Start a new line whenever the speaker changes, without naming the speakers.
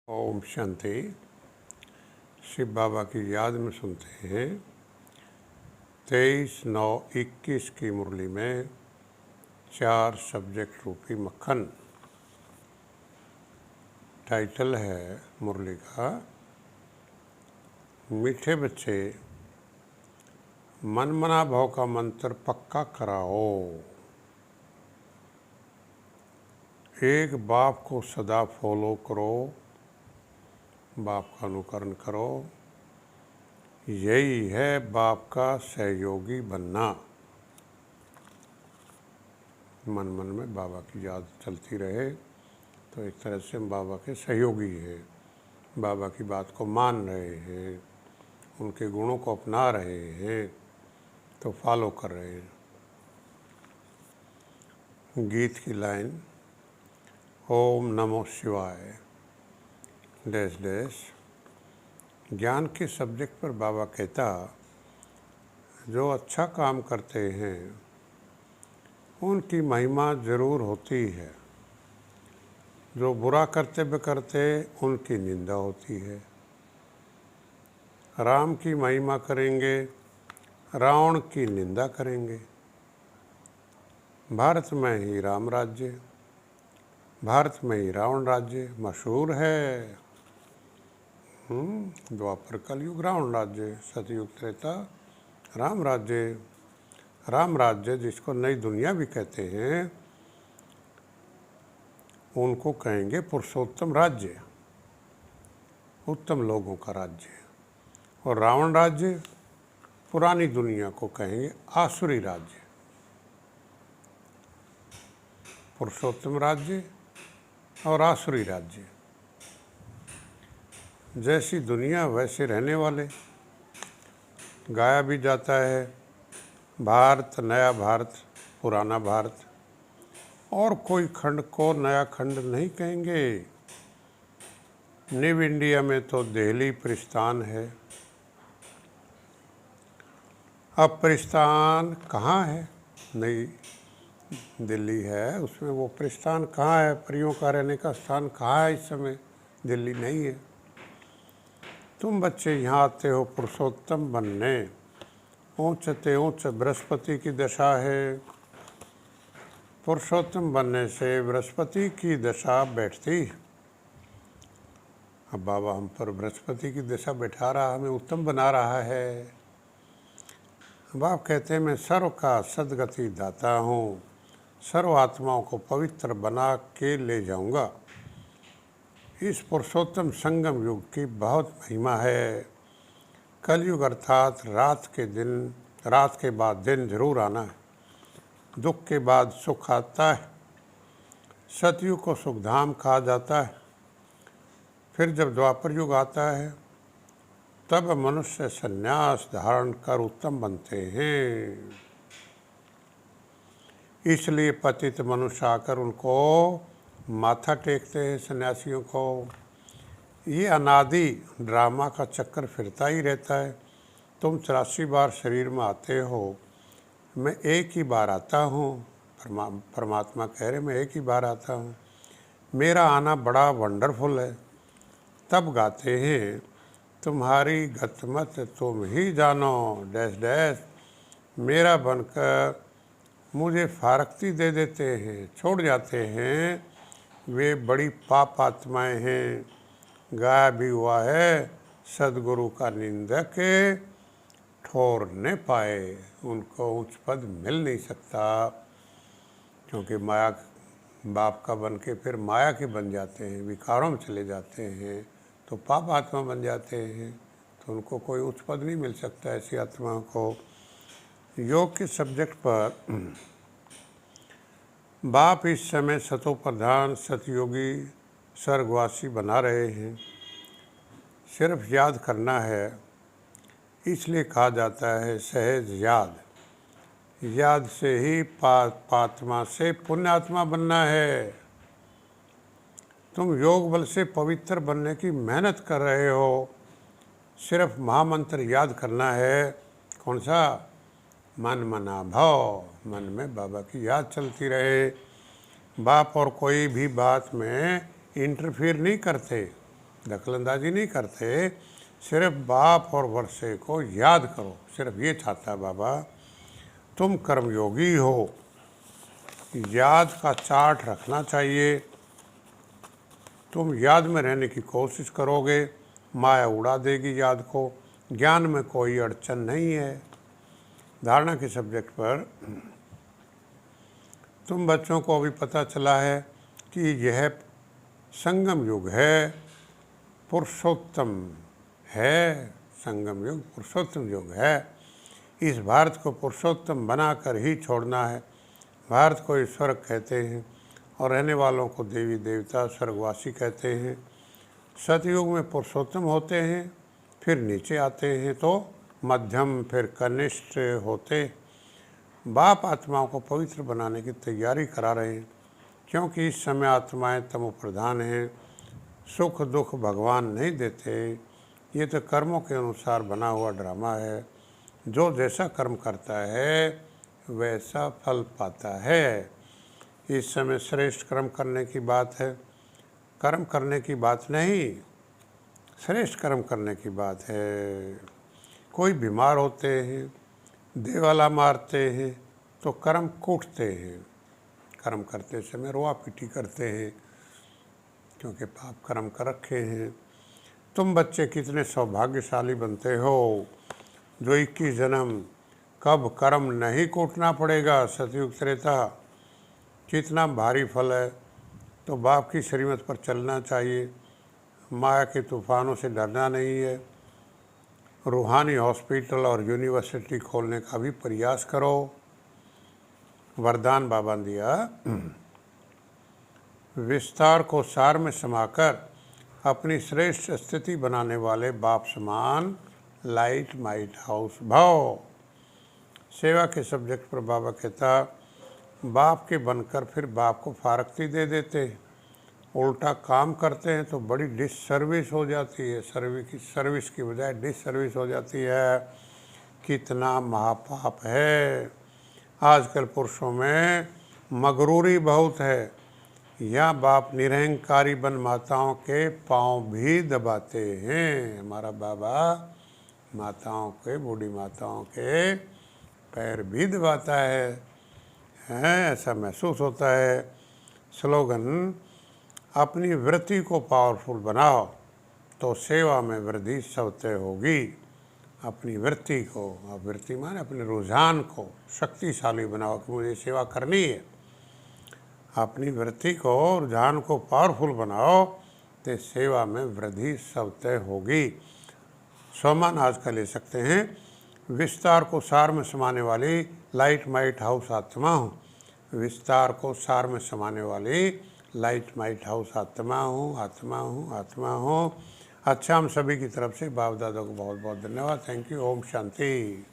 ओम शांति। शिव बाबा की याद में सुनते हैं 23/9/21 की मुरली में 4 सब्जेक्ट रूपी मक्खन। टाइटल है मुरली का मीठे बच्चे मनमना भाव का मंत्र पक्का कराओ। एक बाप को सदा फॉलो करो, बाप का अनुकरण करो। यही है बाप का सहयोगी बनना। मन मन में बाबा की याद चलती रहे तो एक तरह से हम बाबा के सहयोगी हैं, बाबा की बात को मान रहे हैं, उनके गुणों को अपना रहे हैं, तो फॉलो कर रहे हैं। गीत की लाइन ओम नमो शिवाय डैश डैश। ज्ञान के सब्जेक्ट पर बाबा कहता, जो अच्छा काम करते हैं उनकी महिमा ज़रूर होती है, जो बुरा कर्तव्य करते उनकी निंदा होती है। राम की महिमा करेंगे, रावण की निंदा करेंगे। भारत में ही राम राज्य, भारत में ही रावण राज्य मशहूर है। द्वापर कलयुग रावण राज्य, सतयुग त्रेता राम राज्य। राम राज्य जिसको नई दुनिया भी कहते हैं, उनको कहेंगे पुरुषोत्तम राज्य, उत्तम लोगों का राज्य। और रावण राज्य पुरानी दुनिया को कहेंगे आसुरी राज्य। पुरुषोत्तम राज्य और आसुरी राज्य, जैसी दुनिया वैसे रहने वाले। गाया भी जाता है भारत नया भारत पुराना भारत, और कोई खंड को नया खंड नहीं कहेंगे। न्यू इंडिया में तो दिल्ली परिस्तान है। अब परिस्तान कहाँ है? नई दिल्ली है, उसमें वो परिस्तान कहाँ है? परियों का रहने का स्थान कहाँ है? इस समय दिल्ली नहीं है। तुम बच्चे यहाँ आते हो पुरुषोत्तम बनने। ऊंचते ऊंच बृहस्पति की दशा है। पुरुषोत्तम बनने से बृहस्पति की दशा बैठती। अब बाबा हम पर बृहस्पति की दशा बैठा रहा, हमें उत्तम बना रहा है। बाप कहते हैं मैं सर्व का सदगति दाता हूँ, सर्व आत्माओं को पवित्र बना के ले जाऊँगा। इस पुरुषोत्तम संगम युग की बहुत महिमा है। कलयुग अर्थात रात के बाद दिन जरूर आना है। दुख के बाद सुख आता है। सतयुग को सुखधाम कहा जाता है। फिर जब द्वापर युग आता है तब मनुष्य संन्यास धारण कर उत्तम बनते हैं। इसलिए पतित मनुष्य आकर उनको माथा टेकते हैं सन्यासियों को। ये अनादि ड्रामा का चक्कर फिरता ही रहता है। तुम 84 बार शरीर में आते हो, मैं एक ही बार आता हूँ। परमात्मा कह रहे मैं एक ही बार आता हूँ, मेरा आना बड़ा वंडरफुल है। तब गाते हैं तुम्हारी गतमत तुम ही जानो डैश डैश। मेरा बनकर मुझे फारक्ती दे देते हैं, छोड़ जाते हैं। वे बड़ी पाप आत्माएँ हैं। गाया भी हुआ है सदगुरु का निंदक ठोर न पाए, उनको उच्च पद मिल नहीं सकता। क्योंकि माया बाप का बन के फिर माया के बन जाते हैं, विकारों में चले जाते हैं, तो पाप आत्मा बन जाते हैं, तो उनको कोई उच्च पद नहीं मिल सकता ऐसी आत्माओं को। योग के सब्जेक्ट पर बाप इस समय सतो प्रधान सतयोगी स्वर्गवासी बना रहे हैं। सिर्फ याद करना है, इसलिए कहा जाता है सहज याद। याद से ही पात्मा से पुण्यात्मा बनना है। तुम योग बल से पवित्र बनने की मेहनत कर रहे हो। सिर्फ महामंत्र याद करना है। कौन सा? मन मना भाव। मन में बाबा की याद चलती रहे। बाप और कोई भी बात में इंटरफियर नहीं करते। दखलंदाजी नहीं करते, सिर्फ बाप और वर्षे को याद करो। सिर्फ ये चाहता है बाबा, तुम कर्मयोगी हो, याद का चार्ट रखना चाहिए। तुम याद में रहने की कोशिश करोगे, माया उड़ा देगी याद को। ज्ञान में कोई अड़चन नहीं है। धारणा के सब्जेक्ट पर तुम बच्चों को अभी पता चला है कि यह संगम युग है, पुरुषोत्तम है। संगम युग पुरुषोत्तम युग है। इस भारत को पुरुषोत्तम बनाकर ही छोड़ना है। भारत को ईश्वर कहते हैं और रहने वालों को देवी देवता स्वर्गवासी कहते हैं। सतयुग में पुरुषोत्तम होते हैं, फिर नीचे आते हैं तो मध्यम, फिर कनिष्ठ होते। बाप आत्माओं को पवित्र बनाने की तैयारी करा रहे हैं, क्योंकि इस समय आत्माएं तमो प्रधान हैं। सुख दुख भगवान नहीं देते, ये तो कर्मों के अनुसार बना हुआ ड्रामा है। जो जैसा कर्म करता है वैसा फल पाता है। इस समय श्रेष्ठ कर्म करने की बात है, कर्म करने की बात नहीं, श्रेष्ठ कर्म करने की बात है। कोई बीमार होते हैं, देवाला मारते हैं तो कर्म कूटते हैं। कर्म करते समय रोआ पीटी करते हैं, क्योंकि पाप कर्म कर रखे हैं। तुम बच्चे कितने सौभाग्यशाली बनते हो, जो 21 जन्म कब कर्म नहीं कूटना पड़ेगा। सतयुग त्रेता कितना भारी फल है। तो बाप की श्रीमत पर चलना चाहिए। माया के तूफानों से डरना नहीं है। रूहानी हॉस्पिटल और यूनिवर्सिटी खोलने का भी प्रयास करो। वरदान बाबा ने दिया, विस्तार को सार में समाकर अपनी श्रेष्ठ स्थिति बनाने वाले बाप समान लाइट माइट हाउस भव। सेवा के सब्जेक्ट पर बाबा कहता, बाप के बनकर फिर बाप को फारक्ती दे देते, उल्टा काम करते हैं तो बड़ी डिससर्विस हो जाती है। सर्विस की बजाय डिससर्विस हो जाती है। कितना महापाप है। आजकल पुरुषों में मगरूरी बहुत है। या बाप निरहंकारी बन माताओं के पांव भी दबाते हैं। हमारा बाबा माताओं के, बूढ़ी माताओं के पैर भी दबाता है, ऐसा महसूस होता है। स्लोगन, अपनी वृत्ति को पावरफुल बनाओ तो सेवा में वृद्धि स्वतः होगी। अपनी वृत्ति को, वृत्ति माने अपने रुझान को शक्तिशाली बनाओ कि मुझे सेवा करनी है। अपनी वृत्ति को, रुझान को पावरफुल बनाओ तो सेवा में वृद्धि स्वतः होगी। सम्मान आज का ले सकते हैं, विस्तार को सार में समाने वाली लाइट माइट हाउस आत्मा हूँ। विस्तार को सार में समाने वाली लाइट माइट हाउस आत्मा हूँ, आत्मा हूँ, आत्मा हूँ। अच्छा, हम सभी की तरफ से बाप दादा को बहुत बहुत धन्यवाद। Thank you. ओम शांति।